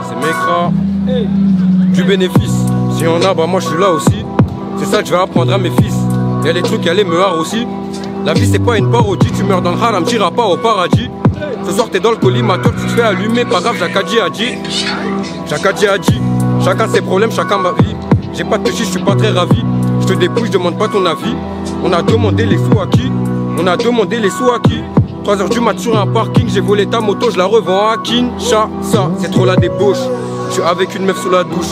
c'est mécra. Du bénéfice, si y en a, bah moi je suis là aussi. C'est ça que je vais apprendre à mes fils. Y'a les trucs, y'a les meurs aussi. La vie c'est pas une parodie, tu meurs dans le haram, t'iras pas au paradis. Ce soir t'es dans le collimateur, tu te fais allumer, pas grave, Jacadji a dit. Jacadji a dit, chacun ses problèmes, chacun ma vie. J'ai pas de péché, je suis pas très ravi. Je te dépouille, je demande pas ton avis. On a demandé les sous à qui? On a demandé les sous à qui? 3h du mat sur un parking, j'ai volé ta moto, je la revends à Kinshasa. C'est trop la débauche, je suis avec une meuf sous la douche.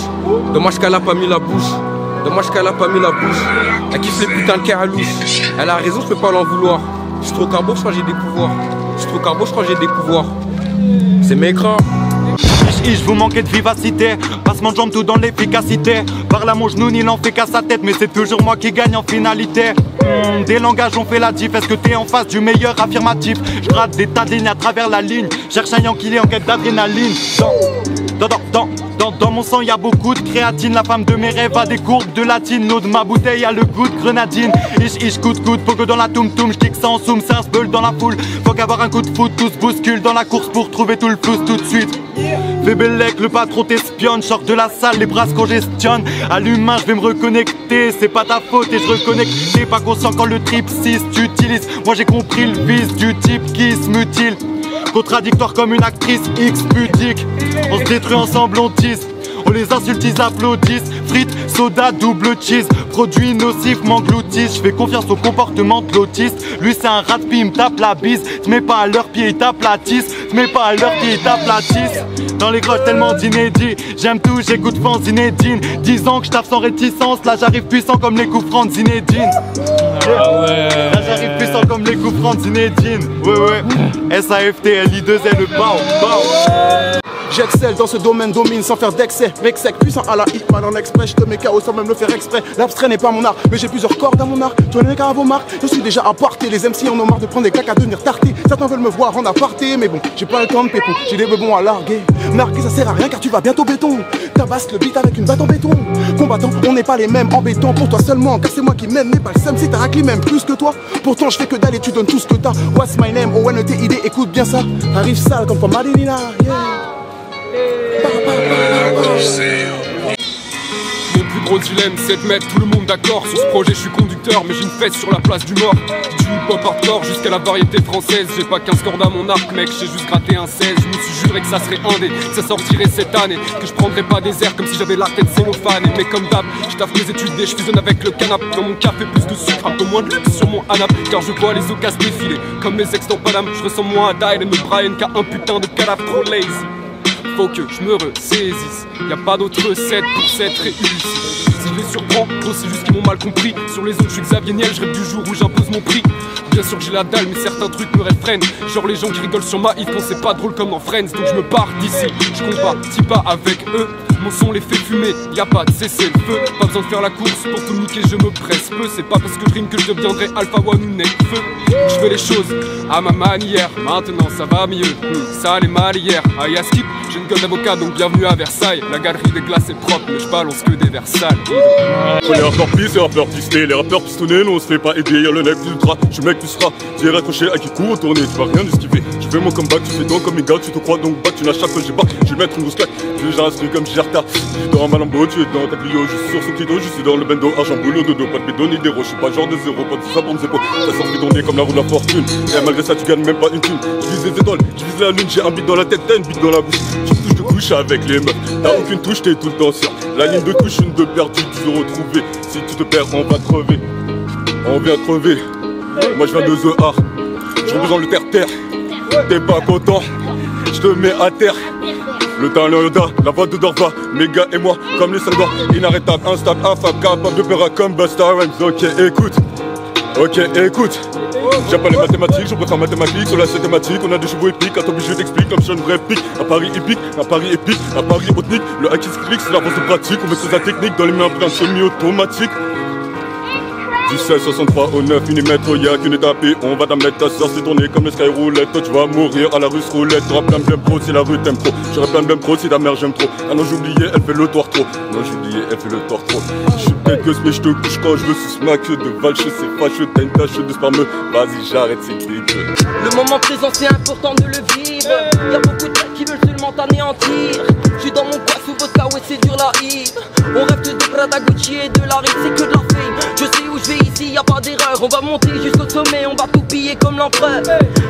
Dommage qu'elle a pas mis la bouche. Dommage qu'elle a pas mis la bouche. Elle kiffe les putains de carouche. Elle a raison, je peux pas l'en vouloir. Je suis trop carbo, je crois que j'ai des pouvoirs. Je suis trop carbo, je crois que j'ai des pouvoirs. C'est mécra. Je vous manquez de vivacité, passement de jambes tout dans l'efficacité. Par là mon genou il en fait qu'à sa tête, mais c'est toujours moi qui gagne en finalité. Des langages ont fait la diff, est-ce que t'es en face du meilleur affirmatif? Je gratte des tas de lignes à travers la ligne, cherche un yankee en quête d'adrénaline. Dans mon sang y'a beaucoup de créatine. La femme de mes rêves a des courbes de latine. L'eau de ma bouteille a le goût de grenadine. Ich, coup de pogo dans la toum toum. J'kick ça en soum, c'est un sbeul dans la foule. Faut qu'avoir un coup de foot, tout se bouscule dans la course pour trouver tout le flou tout de suite. Fais Bellec, le patron t'espionne. Sors de la salle, les bras se congestionnent. À l'humain, je vais me reconnecter. C'est pas ta faute et je reconnecte. T'es pas conscient quand le trip 6 t'utilise. Moi j'ai compris le vice du type qui se mutile. Contradictoire comme une actrice X pudique. On se détruit ensemble, on tisse. On les insulte, ils applaudissent. Frites, soda, double cheese. Produits nocifs m'engloutissent. Je fais confiance au comportement de l'autiste. Lui c'est un rat de pie, il me tape la bise. Te mets pas à leur pied, il t'aplatisse. Te mets pas à leur pied, il t'aplatisse. Dans les grottes tellement d'inédits. J'aime tout, j'écoute France Zinedine. 10 ans que je tape sans réticence. Là j'arrive puissant comme les coups francs de Zinedine. Là j'arrive puissant comme les coups francs de Zinedine. Ouais. SAFTLI2L le bao. J'excelle dans ce domaine, domine sans faire d'excès. Vexec, puissant à la hit, mal en exprès. Je te mets KO sans même le faire exprès. L'abstrait n'est pas mon art, mais j'ai plusieurs cordes à mon art. Tu n'es qu'à vos marques, je suis déjà aparté. Les MC en ont marre de prendre des claques à devenir tartés. Certains veulent me voir en aparté, mais bon, j'ai pas le temps de pépon. J'ai des bebons à larguer. Narguer ça sert à rien car tu vas bientôt béton. Tabasse le beat avec une batte en béton. Combattant, on n'est pas les mêmes en béton. Pour toi seulement, car c'est moi qui mène. Mais pas le seum si t'as raclé même plus que toi. Pourtant je fais que dalle et tu donnes tout ce que t'as. What's my name? ONETID, écoute bien ça. Arrive sale comme pour Marilina, yeah. Mon plus gros dilemme c'est de mettre tout le monde d'accord. Sur ce projet je suis conducteur mais j'ai une fesse sur la place du mort. Du hip-hop hardcore jusqu'à la variété française. J'ai pas 15 cordes à mon arc mec, j'ai juste gratté un 16. Je me suis juré que ça serait indé, que ça sortirait cette année. Que je prendrais pas des airs comme si j'avais la tête cellophane. Mais comme d'hab, je taffe mes études et je fusionne avec le canap. Dans mon café plus de sucre, un peu moins de luxe sur mon anap. Car je vois les occasions défiler comme mes ex dans Paname. Je ressemble moins à Dylan O'Brien qu'à un putain de cadavre trop lazy. Faut que je me ressaisisse, y'a pas d'autre recette pour cette réussite. Si je les surprends, gros c'est juste qu'ils m'ont mal compris. Sur les autres je suis Xavier Niel, je rêve du jour où j'impose mon prix. Bien sûr que j'ai la dalle mais certains trucs me réfrènent. Genre les gens qui rigolent sur ma hit quand c'est pas drôle comme dans Friends. Donc je me pars d'ici, je compatis pas avec eux. Mon son les fait fumer, y'a pas de cesser le feu. Pas besoin de faire la course pour tout niquer, je me presse peu. C'est pas parce que je rime que je deviendrai Alpha One ou Nekfeu. Je fais les choses à ma manière, maintenant ça va mieux. Ça allait mal hier, à Yaskip, j'ai une gueule d'avocat donc bienvenue à Versailles. La galerie des glaces est propre mais je balance que des Versailles. Les rappeurs pisse, les rappeurs pistés, les rappeurs pistonnés, non on se fait pas aider, y'a le nec d'ultra. Je mec tu seras, tu es raccroché à qui court au tourner, tu vas rien esquiver. Je fais mon comeback, tu fais donc comme les gars, tu te crois donc back, tu n'achètes que j'ai pas, je vais mettre une grosse claque. J'ai un truc comme Gerta, je suis dans un Malambo, tu es dans ta Clio, je suis sur son Kido, je suis dans le bendo, argent boulot dodo, pas de bédon ni d'héros, je suis pas genre de zéro, pas de ça pour mes épaules, ça sort tourner comme la roue de la fortune. Et malgré ça tu gagnes même pas une thune, je vise les étoiles, je vise la lune, j'ai un beat dans la tête, t'as une bite dans la bouche. Tu touches de couche avec les meufs, t'as aucune touche, t'es tout le temps sur la ligne de touche, une de perdue, tu veux retrouver. Si tu te perds, on va crever, on vient crever. Moi je viens de The Art, je représente le terre-terre. T'es pas content, je te mets à terre. Le talent Yoda, la voix de Dorva, mes gars et moi, comme les soldats, inarrêtable, instable, affable, capable de peur comme Busta Rhymes. Ok, écoute. J'ai pas les mathématiques, je préfère mathématiques sur la thématique. On a des chevaux épiques, attends, je t'explique comme je suis une vraie pique. Un pari épique, un pari épique, un pari hautnique. Le hack qui se clique, c'est la force de pratique. On maîtrise la technique dans les mains d'un semi-automatique. Du 1663 au 9 mm, y'a qu'une étape et on va t'en mettre ta soeur, c'est tourné comme le sky roulette. Toi tu vas mourir à la russe roulette, t'auras plein de pro si la rue t'aime trop. J'aurais plein de pro si ta mère j'aime trop. Ah non j'oubliais, elle fait le tort trop. Non j'oubliais, elle fait le tort trop. J'suis peut-être gosse mais j'te couche quand je veux sous ma queue de valche, c'est fâcheux, t'as une tache de sperme. Vas-y j'arrête, c'est dégueu. Le moment présent c'est important de le vivre. Y'a beaucoup de mecs qui veulent seulement t'anéantir. J'suis dans mon naïve. On rêve de Prada, Gucci et de la rime, c'est que de la fame. Je sais où je vais ici, y a pas d'erreur. On va monter jusqu'au sommet, on va tout piller comme l'empereur.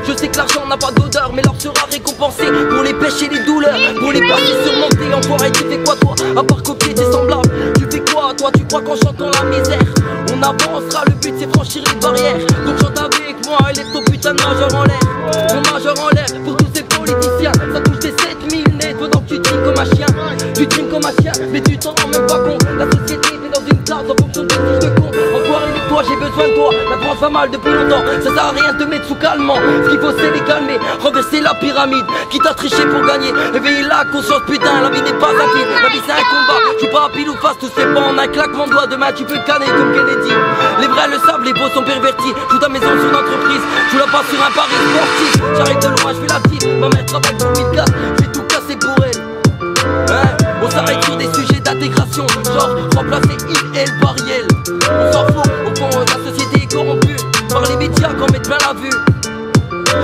Je sais que l'argent n'a pas d'odeur, mais l'or sera récompensé. Pour les pêches et les douleurs, pour les passer surmonter. Enfoiré, tu fais quoi toi, à part copier tes semblables? Tu fais quoi toi, tu crois qu'en chantant la misère on avancera, le but c'est franchir les barrières. Donc chante avec moi et lève ton putain de majeur en l'air. Mon majeur en l'air pour tous ces politiciens. Ça touche tes 7000 nets pendant que tu trimes comme un chien. Tu trimes comme un chien, mais tu t'en rends même pas compte. La société t'es dans une classe en fonction de tes fiches de con. Enfoiré avec toi, j'ai besoin de toi. La France va mal depuis longtemps, ça sert à rien de te mettre sous calmant. Ce qu'il faut c'est les calmer, renverser la pyramide. Quitte à tricher pour gagner, éveiller la conscience, putain, la vie n'est pas un film. La vie c'est un combat, je suis pas à pile ou face, tout c'est pas en un claquement de doigts. Demain tu peux canner comme Kennedy. Les vrais le savent, les beaux sont pervertis. Joue ta maison sur une entreprise, je la passe sur un pari sportif. J'arrive de loin, je fais la petite, ma mère travaille pour 1004. Je vais tout casser pour elle. Hein? On s'arrête sur des sujets d'intégration, genre remplacer il et le pariel. On s'en fout, au fond la société est corrompue par les médias qu'on met plein la vue.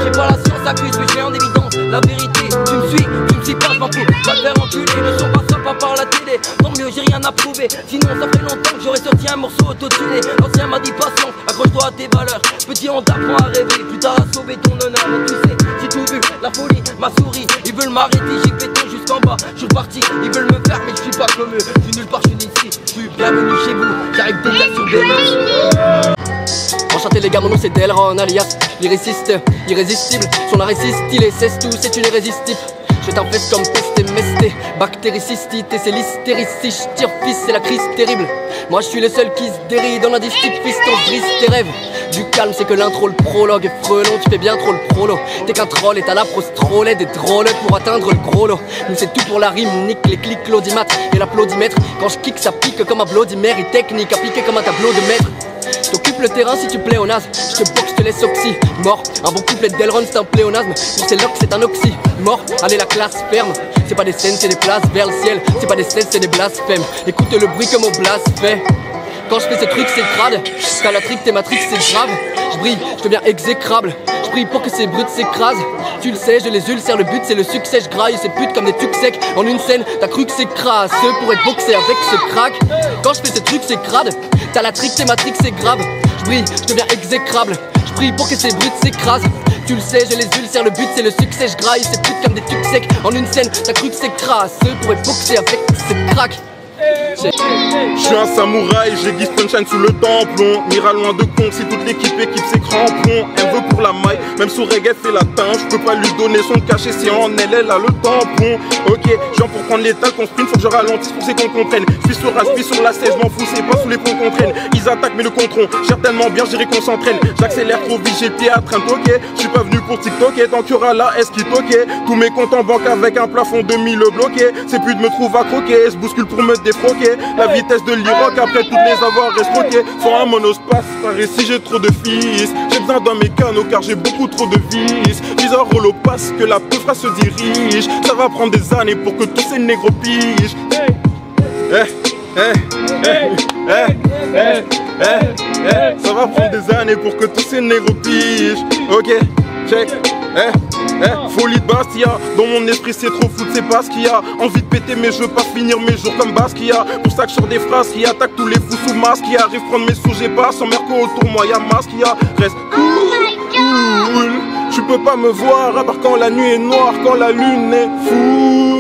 J'ai pas la science accuse, mais je mets en évidence la vérité. Tu me suis pas, je m'en fous. Va te faire enculer, ne sont pas sympas par la télé. Tant mieux, j'ai rien à prouver. Sinon, ça fait longtemps que j'aurais sorti un morceau auto-tuné. L'ancien m'a dit patience, accroche-toi à tes valeurs. Petit, on t'apprend à rêver, plus tard à sauver ton honneur. Mais tu sais, j'ai tout vu, la folie, ma souris. Ils veulent m'arrêter, j'ai béton jusqu'en bas. Je suis parti, ils veulent me faire, mais je suis pas comme eux. Je suis nulle part, je suis d'ici. Je suis bienvenu chez vous, j'arrive déjà sur des enchanté les gars, mon nom c'est Delron alias l'irrésiste, irrésistible. Son art est si stylé, c'est tout, c'est une irrésistible. Je t'infeste comme peste et mesté, bactéricistite et c'est l'hystérie. Si je tire fils, c'est la crise terrible. Moi je suis le seul qui se déride dans l'indisciple, fiston, je brise tes rêves. Du calme, c'est que l'intro, le prologue est frelon, tu fais bien trop le prolo. T'es qu'un troll et t'as la prose trollée des drôles pour atteindre le gros lot. Nous c'est tout pour la rime, nique les clics, l'audimat et l'applaudimètre. Quand je kick, ça pique comme un bloodimère et technique appliquée comme un tableau de maître. T'occupes le terrain si tu plais au naze. Je te boxe, je te laisse oxy. Mort, un bon couplet d'Elron c'est un pléonasme. Pour ces locks c'est un oxy. Mort, allez la classe ferme. C'est pas des scènes, c'est des places vers le ciel. C'est pas des scènes, c'est des blasphèmes. Écoute le bruit que mon blast fait. Quand je fais ce truc c'est crade. Scalatrix, t'es matrix c'est grave. Je brille, je deviens exécrable. Je prie pour que ces brutes s'écrasent. Tu le sais, je les ulcère, le but c'est le succès. Je graille ces putes comme des tucs secs. En une scène, t'as cru que c'est crasseux pour être boxé avec ce crack. Quand je fais ce truc c'est crade. T'as la trick, t'es matrix, c'est grave. Je brille, je deviens exécrable. Je prie pour que ces brutes s'écrasent. Tu le sais, je les ulcère, le but c'est le succès. Je graille ces putes comme des tucs secs. En une scène, t'as cru que c'est crasseux pour être boxé avec ce crack. Je suis un samouraï, j'aiguise punchline sous le tampon. Mira loin de con, si toute l'équipe équipe ses crampons. Elle veut pour la maille, même sous reggae fait latin. Je peux pas lui donner son cachet si en elle a le tampon. Ok, genre pour prendre l'étal qu'on sprint, faut que je ralentisse pour qu'on comprenne. Je suis sur la, je suis sur la 16, je m'en fous, c'est pas sous les ponts qu'on traîne. Ils attaquent mais le contrôle, certainement bien, j'irai qu'on s'entraîne. J'accélère trop vite, j'ai le pied à train, ok. Je suis pas venu pour TikTok, tant qu'il y aura la S qui toque. Tous mes comptes en banque avec un plafond de 1000 bloqué. C'est plus de me trouver à croquer, se bouscule pour me défroquer. La vitesse de l'Iroc après toutes les avoir escroquées. Faut un monospace, par ici j'ai trop de fils. J'ai besoin d'un mécano car j'ai beaucoup trop de vis. Vise un rôle au passe que la peufra se dirige. Ça va prendre des années pour que tous ces négros pigent. Ça va prendre des années pour que tous ces négros pigent. Ok, check. Folie de Bastia, dans mon esprit c'est trop fou, c'est pas ce qu'il y a. Envie de péter mais je veux pas finir mes jours comme Basquiat. Pour ça que je sors des phrases qui attaquent tous les fous sous masque. Qui arrivent prendre mes sous, j'ai pas sans Merco autour moi y'a Masquia. Reste cool, tu peux pas me voir à part quand la nuit est noire, quand la lune est full.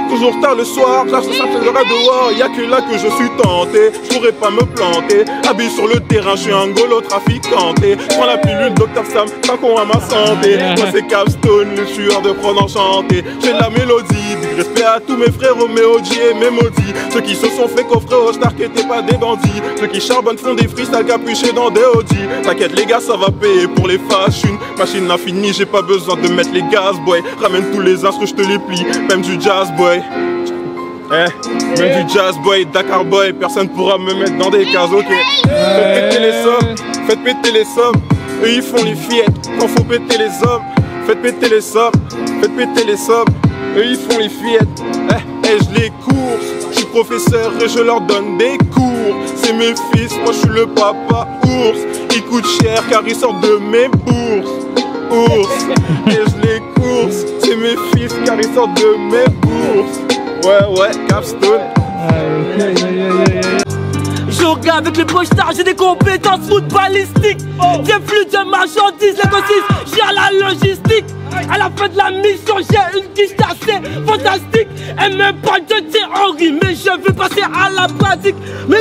Toujours tard le soir, j'arrive ça fait dehors, y'a que là que je suis tenté. Je pourrais pas me planter, habillé sur le terrain, je suis un golo traficanté. Je prends la pilule Dr Sam, tant qu'on a ma santé. Moi c'est Capstone, le tueur de prendre enchanté. J'ai de la mélodie, du respect à tous mes frères Roméo G et mes maudits. Ceux qui se sont fait coffrer au star qui étaient pas des bandits. Ceux qui charbonnent font des freestyles capuchés dans des Audi. T'inquiète les gars, ça va payer pour les fashion. Machine a fini, j'ai pas besoin de mettre les gaz boy. Ramène tous les instrus, je te les plie, même du jazz boy. Même du jazz boy, Dakar boy, personne pourra me mettre dans des cases, ok. Faites péter les sommes, faites péter les sommes. Eux ils font les fillettes, quand faut péter les hommes. Faites péter les sommes, faites péter les sommes. Eux ils font les fillettes, je les course. Je suis professeur et je leur donne des cours. C'est mes fils, moi je suis le papa ours. Ils coûtent cher car ils sortent de mes bourses. Ours, et je les course. C'est mes fils car ils sortent de mes bourses. Ouais, Capstone. Je regarde avec les pochards, j'ai des compétences footballistiques. Des flux de marchandises, les grossistes, j'ai la logistique. À la fin de la mission, j'ai une quiche assez fantastique. Elle me parle de théorie, mais je veux passer à la pratique. Mais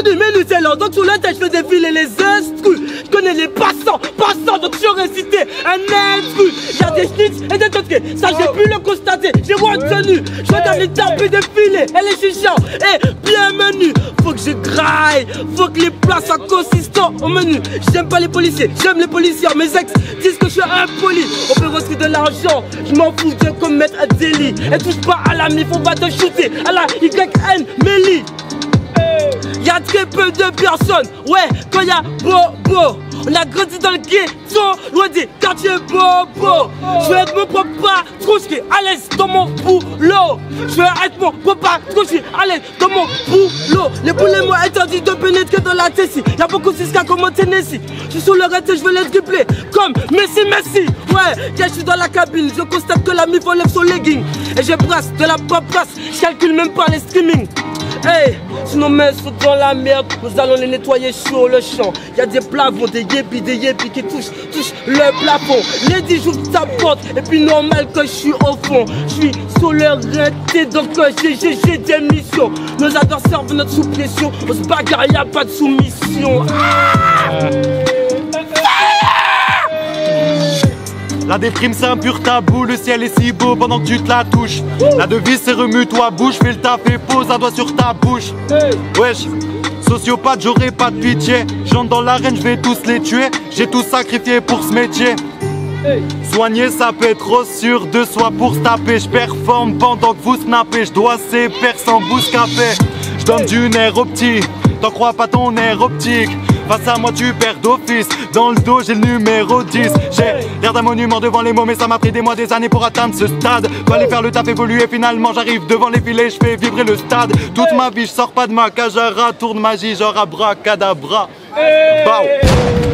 c'est l'heure, donc sous la tête, je fais défiler les instrus. Je connais les passants, donc j'aurais cité un instru. Y'a des snitch et des toqués, ça j'ai pu le constater. J'ai retenu, je regarde les tapis défiler. Elle est chichant et bienvenue. Faut que je graille, faut que les plats soient consistants au menu. J'aime pas les policiers, j'aime les policiers. Mes ex disent que je suis impoli. On peut retirer de l'argent, je m'en fous de commettre un délit. Et touche pas à la mif, on va te shooter à la YN Mélie. Y'a très peu de personnes, ouais, quand y'a bobo. On a grandi dans le ghetto, loin des quartiers bobo. Je veux être mon propre patron, je suis à l'aise dans mon boulot. Je veux être mon propre patron, je suis à l'aise dans mon boulot. Les boulets m'ont interdit de pénétrer dans la Tessie. Y'a beaucoup de Siska comme au Tennessee. Je suis sur le reste et je veux les dribbler comme Messi. Ouais, quand je suis dans la cabine, je constate que la mif enlève son legging. Et je brasse de la paperasse, je calcule même pas les streamings. Hey, si nos mains sont dans la merde, nous allons les nettoyer sur le champ. Y'a des plafonds, des yébis qui touchent le plafond. Lady, j'ouvre ta porte, et puis normal que je suis au fond. Je suis sur le raté, donc j'ai des missions. Nos adversaires veulent notre sous pression, on se bagarre, y'a pas de soumission. La déprime c'est un pur tabou, le ciel est si beau pendant que tu te la touches. La devise c'est remue-toi bouche, fais le taf et pose un doigt sur ta bouche. Wesh, sociopathe j'aurai pas de pitié. J'entre dans l'arène, je vais tous les tuer. J'ai tout sacrifié pour ce métier. Soigner ça peut être trop sûr de soi pour se taper. Je performe pendant que vous snappez, je dois ces pères sans bouscaper. Je donne du nerf optique, t'en crois pas ton nerf optique. Face à moi tu perds d'office, dans le dos j'ai le numéro 10. J'ai l'air d'un monument devant les mots, mais ça m'a pris des mois, des années pour atteindre ce stade. Fallait faire le taf évoluer, finalement j'arrive devant les filets, je fais vibrer le stade. Toute ma vie je sors pas de ma cage à rat, tourne magie genre abracadabra. Bow.